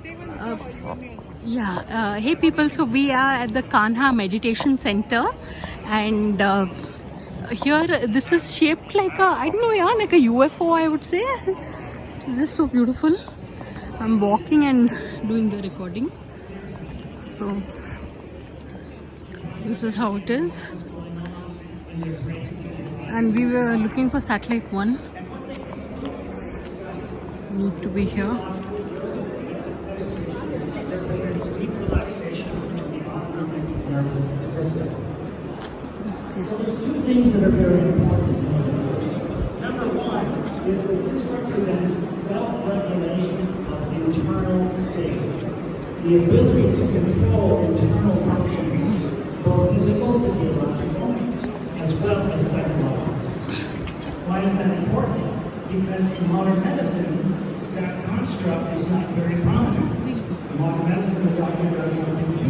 Uh, yeah, hey people, so we are at the Kanha Meditation Center, and here this is shaped like a, I don't know, yeah, like a UFO, I would say. This is so beautiful. I'm walking and doing the recording. So this is how it is. And we were looking for satellite 1. Need to be here. Represents deep relaxation of the autonomic nervous system. So there's two things that are very important in this. Number one is that this represents self-regulation of the internal state. The ability to control internal function, both physical, physiological, as well as psychological. Why is that important? Because in modern medicine, that construct is not very prominent. In modern medicine, the doctor does something to